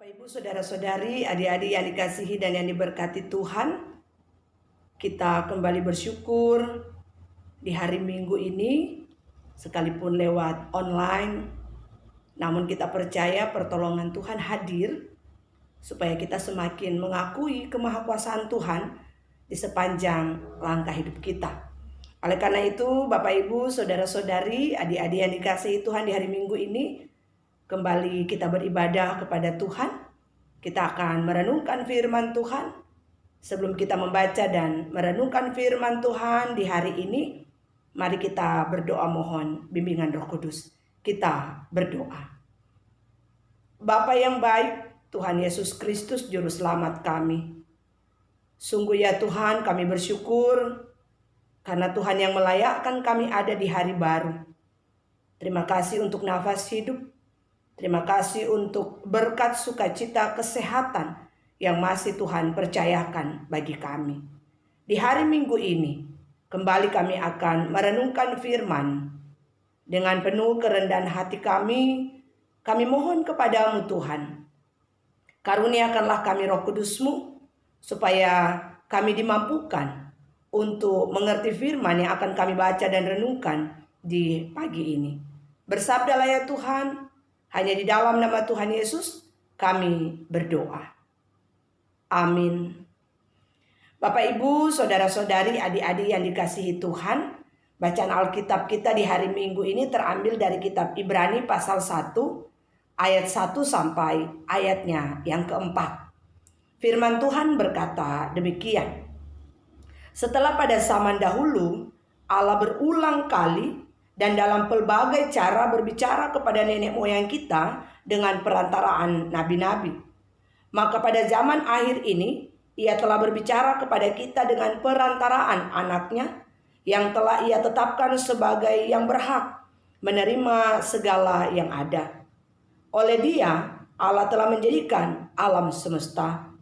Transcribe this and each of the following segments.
Bapak, Ibu, Saudara-saudari, adik-adik yang dikasihi dan yang diberkati Tuhan, kita kembali bersyukur di hari Minggu ini, sekalipun lewat online, namun kita percaya pertolongan Tuhan hadir, supaya kita semakin mengakui kemahakuasaan Tuhan di sepanjang langkah hidup kita. Oleh karena itu, Bapak, Ibu, Saudara-saudari, adik-adik yang dikasihi Tuhan, di hari Minggu ini, kembali kita beribadah kepada Tuhan. Kita akan merenungkan firman Tuhan. Sebelum kita membaca dan merenungkan firman Tuhan di hari ini, mari kita berdoa mohon bimbingan Roh Kudus. Kita berdoa. Bapa yang baik, Tuhan Yesus Kristus Juru Selamat kami. Sungguh ya Tuhan, kami bersyukur karena Tuhan yang melayakkan kami ada di hari baru. Terima kasih untuk nafas hidup. Terima kasih untuk berkat sukacita kesehatan yang masih Tuhan percayakan bagi kami. Di hari Minggu ini, kembali kami akan merenungkan firman. Dengan penuh kerendahan hati kami mohon kepadamu Tuhan. Karuniakanlah kami Roh Kudus-Mu, supaya kami dimampukan untuk mengerti firman yang akan kami baca dan renungkan di pagi ini. Bersabdalah ya Tuhan. Hanya di dalam nama Tuhan Yesus kami berdoa. Amin. Bapak, Ibu, Saudara-saudari, adik-adik yang dikasihi Tuhan, bacaan Alkitab kita di hari Minggu ini terambil dari kitab Ibrani pasal 1 ayat 1 sampai ayatnya yang keempat. Firman Tuhan berkata demikian. Setelah pada zaman dahulu Allah berulang kali dan dalam pelbagai cara berbicara kepada nenek moyang kita dengan perantaraan nabi-nabi. Maka pada zaman akhir ini, Ia telah berbicara kepada kita dengan perantaraan anaknya yang telah Ia tetapkan sebagai yang berhak menerima segala yang ada. Oleh Dia, Allah telah menjadikan alam semesta.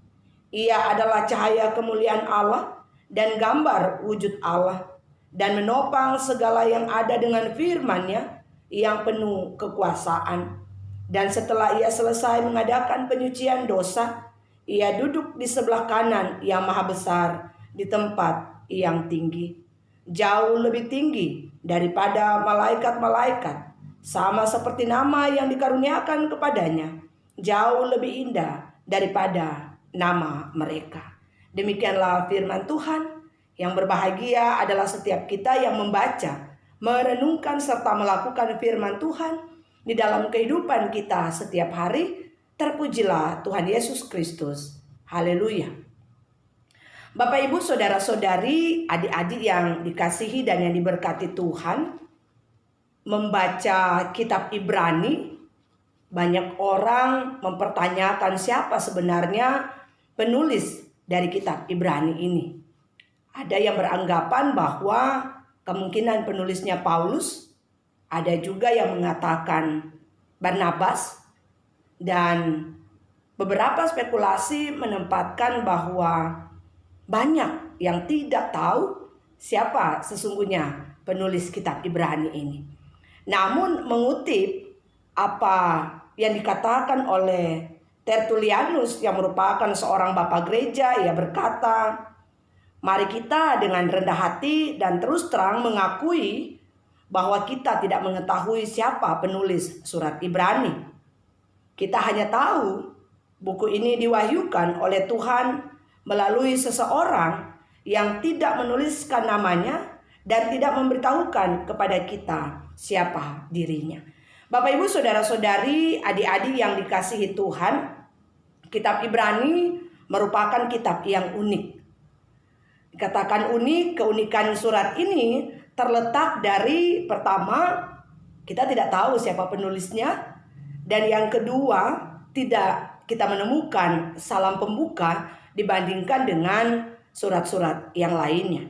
Ia adalah cahaya kemuliaan Allah dan gambar wujud Allah, dan menopang segala yang ada dengan firman-Nya yang penuh kekuasaan. Dan setelah Ia selesai mengadakan penyucian dosa, Ia duduk di sebelah kanan yang maha besar di tempat yang tinggi, jauh lebih tinggi daripada malaikat-malaikat, sama seperti nama yang dikaruniakan kepadanya, jauh lebih indah daripada nama mereka. Demikianlah firman Tuhan. Yang berbahagia adalah setiap kita yang membaca, merenungkan serta melakukan firman Tuhan di dalam kehidupan kita setiap hari. Terpujilah Tuhan Yesus Kristus. Haleluya. Bapak, Ibu, Saudara-saudari, adik-adik yang dikasihi dan yang diberkati Tuhan, membaca kitab Ibrani, banyak orang mempertanyakan siapa sebenarnya penulis dari kitab Ibrani ini. Ada yang beranggapan bahwa kemungkinan penulisnya Paulus, ada juga yang mengatakan Barnabas, dan beberapa spekulasi menempatkan bahwa banyak yang tidak tahu siapa sesungguhnya penulis kitab Ibrani ini. Namun mengutip apa yang dikatakan oleh Tertullianus yang merupakan seorang bapak gereja, ia berkata, mari kita dengan rendah hati dan terus terang mengakui bahwa kita tidak mengetahui siapa penulis surat Ibrani. Kita hanya tahu buku ini diwahyukan oleh Tuhan melalui seseorang yang tidak menuliskan namanya dan tidak memberitahukan kepada kita siapa dirinya. Bapak, Ibu, Saudara-saudari, adik-adik yang dikasihi Tuhan, kitab Ibrani merupakan kitab yang unik. Dikatakan unik, keunikan surat ini terletak dari pertama, kita tidak tahu siapa penulisnya, dan yang kedua, tidak kita menemukan salam pembuka dibandingkan dengan surat-surat yang lainnya.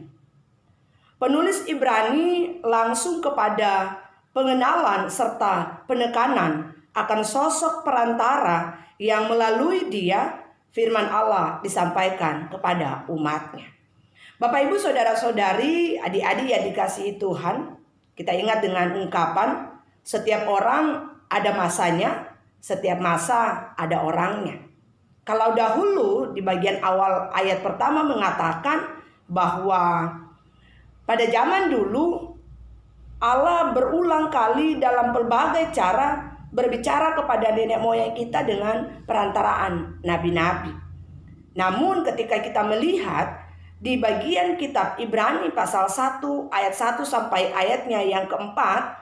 Penulis Ibrani langsung kepada pengenalan serta penekanan akan sosok perantara yang melalui dia firman Allah disampaikan kepada umatnya. Bapak, Ibu, Saudara-saudari, adik-adik yang dikasihi Tuhan, kita ingat dengan ungkapan setiap orang ada masanya Setiap masa ada orangnya. Kalau dahulu di bagian awal ayat pertama mengatakan bahwa pada zaman dulu Allah berulang kali dalam berbagai cara berbicara kepada nenek moyang kita dengan perantaraan nabi-nabi. Namun ketika kita melihat di bagian kitab Ibrani pasal 1 ayat 1 sampai ayatnya yang keempat,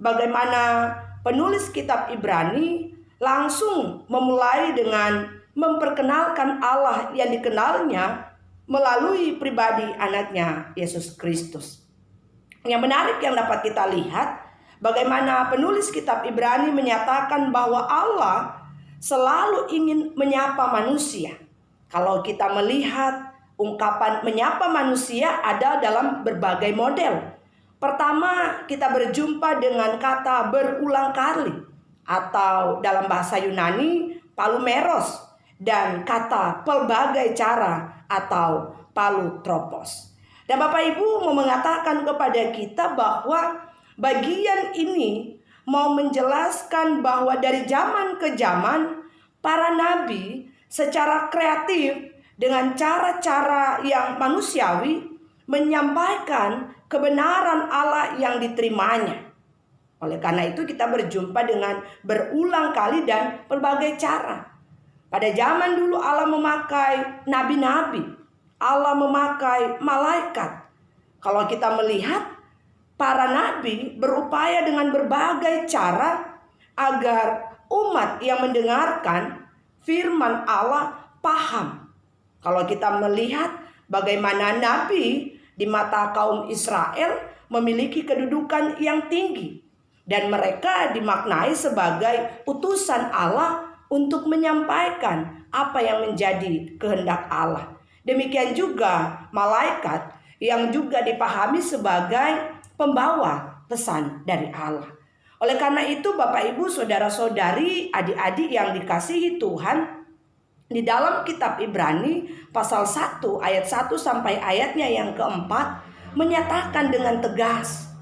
bagaimana penulis kitab Ibrani langsung memulai dengan memperkenalkan Allah yang dikenalnya melalui pribadi anaknya Yesus Kristus. Yang menarik yang dapat kita lihat, bagaimana penulis kitab Ibrani menyatakan bahwa Allah selalu ingin menyapa manusia. Kalau kita melihat ungkapan menyapa manusia ada dalam berbagai model. Pertama, kita berjumpa dengan kata berulang kali, atau dalam bahasa Yunani palumeros, dan kata pelbagai cara atau palutropos. Dan Bapak Ibu mau mengatakan kepada kita bahwa bagian ini mau menjelaskan bahwa dari zaman ke zaman para nabi secara kreatif dengan cara-cara yang manusiawi menyampaikan kebenaran Allah yang diterimanya. Oleh karena itu kita berjumpa dengan berulang kali dan berbagai cara. Pada zaman dulu Allah memakai nabi-nabi, Allah memakai malaikat. Kalau kita melihat para nabi berupaya dengan berbagai cara agar umat yang mendengarkan firman Allah paham. Kalau kita melihat bagaimana nabi di mata kaum Israel memiliki kedudukan yang tinggi, dan mereka dimaknai sebagai utusan Allah untuk menyampaikan apa yang menjadi kehendak Allah. Demikian juga malaikat yang juga dipahami sebagai pembawa pesan dari Allah. Oleh karena itu Bapak Ibu, saudara-saudari, adik-adik yang dikasihi Tuhan, di dalam kitab Ibrani pasal 1 ayat 1 sampai ayatnya yang keempat menyatakan dengan tegas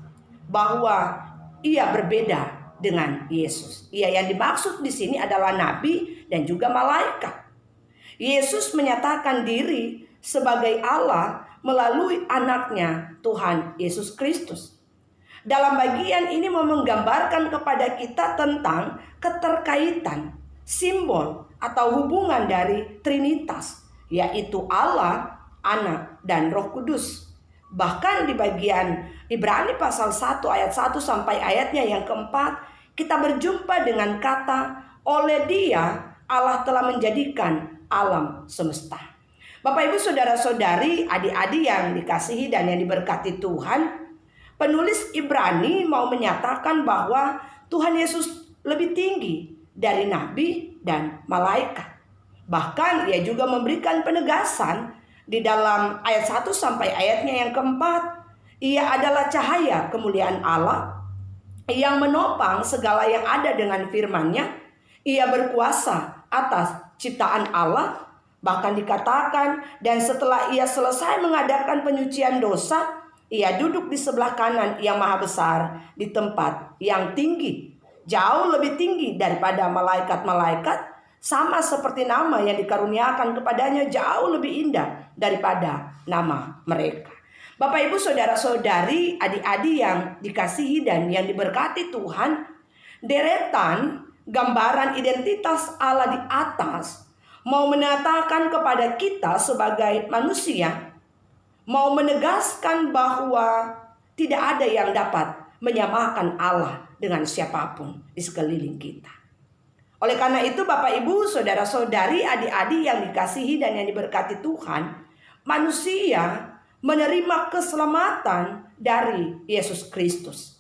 bahwa ia berbeda dengan Yesus. Ia yang dimaksud di sini adalah nabi dan juga malaikat. Yesus menyatakan diri sebagai Allah melalui anaknya Tuhan Yesus Kristus. Dalam bagian ini mau menggambarkan kepada kita tentang keterkaitan, simbol atau hubungan dari Trinitas, yaitu Allah, Anak, dan Roh Kudus. Bahkan di bagian Ibrani pasal 1 ayat 1 sampai ayatnya yang keempat, kita berjumpa dengan kata oleh Dia Allah telah menjadikan alam semesta. Bapak Ibu saudara-saudari, adik-adik yang dikasihi dan yang diberkati Tuhan, penulis Ibrani mau menyatakan bahwa Tuhan Yesus lebih tinggi dari nabi dan malaikat. Bahkan ia juga memberikan penegasan di dalam ayat 1 sampai ayatnya yang keempat. Ia adalah cahaya kemuliaan Allah yang menopang segala yang ada dengan firman-Nya. Ia berkuasa atas ciptaan Allah. Bahkan dikatakan, dan setelah ia selesai mengadakan penyucian dosa, ia duduk di sebelah kanan yang maha besar di tempat yang tinggi, jauh lebih tinggi daripada malaikat-malaikat, sama seperti nama yang dikaruniakan kepadanya jauh lebih indah daripada nama mereka. Bapak Ibu saudara-saudari, adik-adik yang dikasihi dan yang diberkati Tuhan, deretan gambaran identitas Allah di atas mau menyatakan kepada kita sebagai manusia, mau menegaskan bahwa tidak ada yang dapat menyamakan Allah dengan siapapun di sekeliling kita. Oleh karena itu Bapak Ibu saudara-saudari, adik-adik yang dikasihi dan yang diberkati Tuhan, manusia menerima keselamatan dari Yesus Kristus.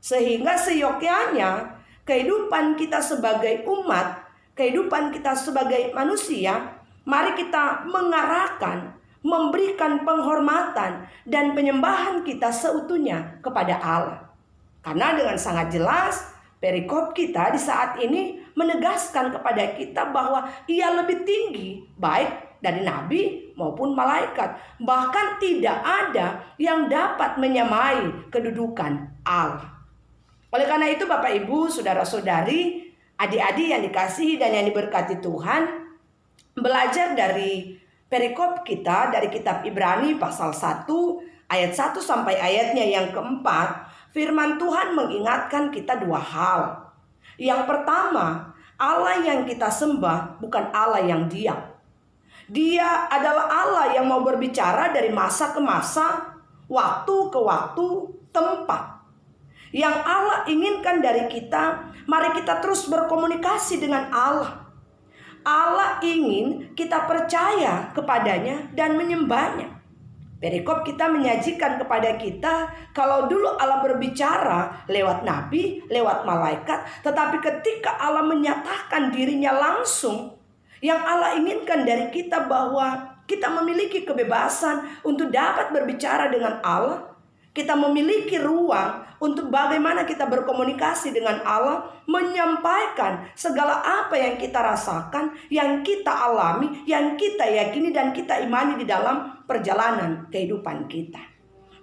Sehingga seyogyanya kehidupan kita sebagai umat, kehidupan kita sebagai manusia, mari kita mengarahkan, memberikan penghormatan dan penyembahan kita seutuhnya kepada Allah. Karena dengan sangat jelas perikop kita di saat ini menegaskan kepada kita bahwa ia lebih tinggi baik dari nabi maupun malaikat. Bahkan tidak ada yang dapat menyamai kedudukan Allah. Oleh karena itu Bapak Ibu saudara-saudari, Adik-adik yang dikasihi dan yang diberkati Tuhan, belajar dari perikop kita dari kitab Ibrani pasal 1 ayat 1 sampai ayatnya yang keempat, firman Tuhan mengingatkan kita dua hal. Yang pertama, Allah yang kita sembah bukan Allah yang diam. Dia adalah Allah yang mau berbicara dari masa ke masa, waktu ke waktu, tempat. Yang Allah inginkan dari kita, mari kita terus berkomunikasi dengan Allah. Allah ingin kita percaya kepadanya dan menyembahnya. Perikop kita menyajikan kepada kita, kalau dulu Allah berbicara lewat nabi, lewat malaikat, tetapi ketika Allah menyatakan dirinya langsung, yang Allah inginkan dari kita bahwa kita memiliki kebebasan untuk dapat berbicara dengan Allah. Kita memiliki ruang untuk bagaimana kita berkomunikasi dengan Allah, menyampaikan segala apa yang kita rasakan, yang kita alami, yang kita yakini dan kita imani di dalam perjalanan kehidupan kita.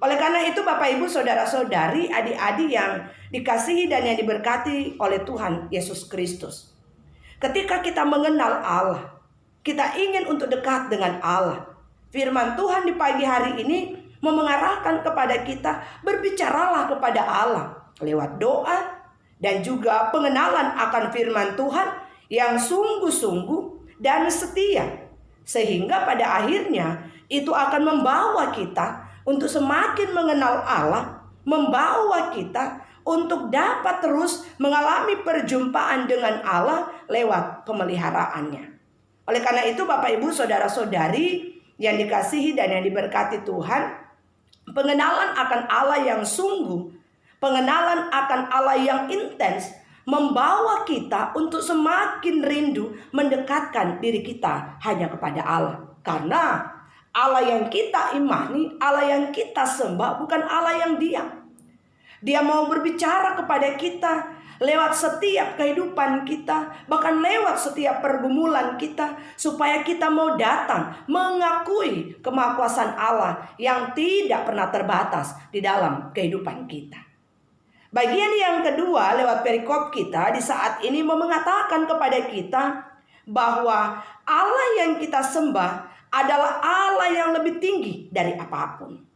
Oleh karena itu Bapak Ibu Saudara-saudari, adik-adik yang dikasihi dan yang diberkati oleh Tuhan Yesus Kristus. Ketika kita mengenal Allah, kita ingin untuk dekat dengan Allah. Firman Tuhan di pagi hari ini mengarahkan kepada kita, berbicaralah kepada Allah lewat doa dan juga pengenalan akan firman Tuhan yang sungguh-sungguh dan setia, sehingga pada akhirnya itu akan membawa kita untuk semakin mengenal Allah, membawa kita untuk dapat terus mengalami perjumpaan dengan Allah lewat pemeliharaannya. Oleh karena itu Bapak Ibu Saudara-saudari yang dikasihi dan yang diberkati Tuhan, pengenalan akan Allah yang sungguh, pengenalan akan Allah yang intens membawa kita untuk semakin rindu mendekatkan diri kita hanya kepada Allah. Karena Allah yang kita imani, Allah yang kita sembah bukan Allah yang diam. Dia mau berbicara kepada kita lewat setiap kehidupan kita, bahkan lewat setiap pergumulan kita, supaya kita mau datang mengakui kemahakuasaan Allah yang tidak pernah terbatas di dalam kehidupan kita. Bagian yang kedua lewat perikop kita di saat ini mau mengatakan kepada kita bahwa Allah yang kita sembah adalah Allah yang lebih tinggi dari apapun.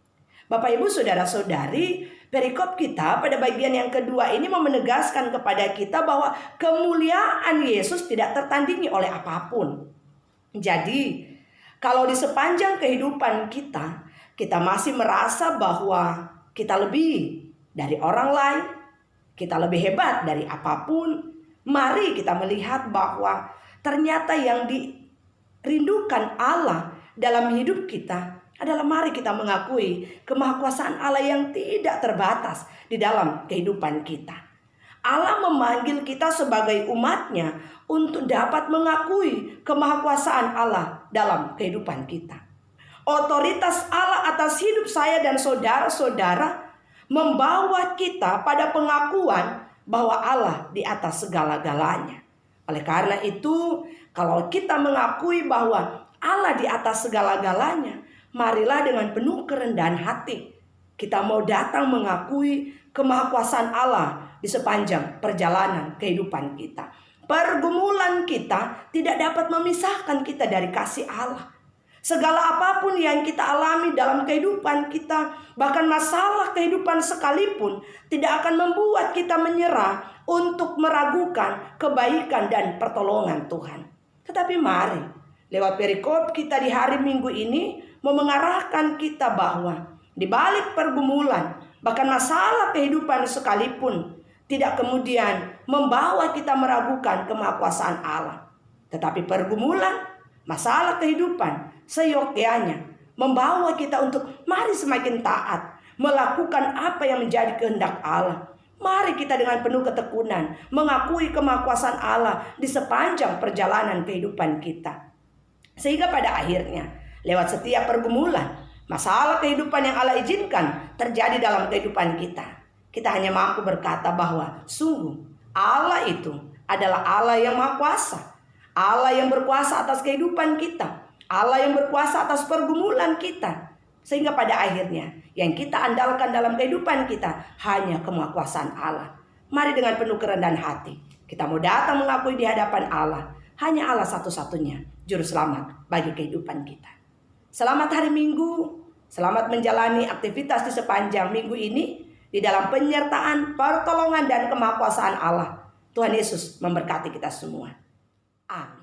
Bapak Ibu Saudara-saudari, perikop kita pada bagian yang kedua ini mau menegaskan kepada kita bahwa kemuliaan Yesus tidak tertandingi oleh apapun. Jadi, kalau di sepanjang kehidupan kita, kita masih merasa bahwa kita lebih dari orang lain, kita lebih hebat dari apapun, mari kita melihat bahwa ternyata yang dirindukan Allah dalam hidup kita adalah mari kita mengakui kemahakuasaan Allah yang tidak terbatas di dalam kehidupan kita. Allah memanggil kita sebagai umatnya untuk dapat mengakui kemahakuasaan Allah dalam kehidupan kita. Otoritas Allah atas hidup saya dan saudara-saudara membawa kita pada pengakuan bahwa Allah di atas segala-galanya. Oleh karena itu, kalau kita mengakui bahwa Allah di atas segala-galanya, marilah dengan penuh kerendahan hati kita mau datang mengakui kemahakuasaan Allah di sepanjang perjalanan kehidupan kita. Pergumulan kita tidak dapat memisahkan kita dari kasih Allah. Segala apapun yang kita alami dalam kehidupan kita, bahkan masalah kehidupan sekalipun, tidak akan membuat kita menyerah untuk meragukan kebaikan dan pertolongan Tuhan. Tetapi mari, lewat perikop kita di hari Minggu ini, mau mengarahkan kita bahwa di balik pergumulan, bahkan masalah kehidupan sekalipun, tidak kemudian membawa kita meragukan kemahakuasaan Allah. Tetapi pergumulan, masalah kehidupan, seyogyanya membawa kita untuk mari semakin taat, melakukan apa yang menjadi kehendak Allah. Mari kita dengan penuh ketekunan mengakui kemahakuasaan Allah di sepanjang perjalanan kehidupan kita. Sehingga pada akhirnya, lewat setiap pergumulan, masalah kehidupan yang Allah izinkan terjadi dalam kehidupan kita, kita hanya mampu berkata bahwa sungguh Allah itu adalah Allah yang maha kuasa, Allah yang berkuasa atas kehidupan kita, Allah yang berkuasa atas pergumulan kita. Sehingga pada akhirnya yang kita andalkan dalam kehidupan kita hanya kemahakuasaan Allah. Mari dengan penuh kerendahan hati Kita mau datang mengakui di hadapan Allah, hanya Allah satu-satunya juru selamat bagi kehidupan kita. Selamat hari Minggu, selamat menjalani aktivitas di sepanjang minggu ini di dalam penyertaan, pertolongan dan kemahkuasaan Allah. Tuhan Yesus memberkati kita semua. Amin.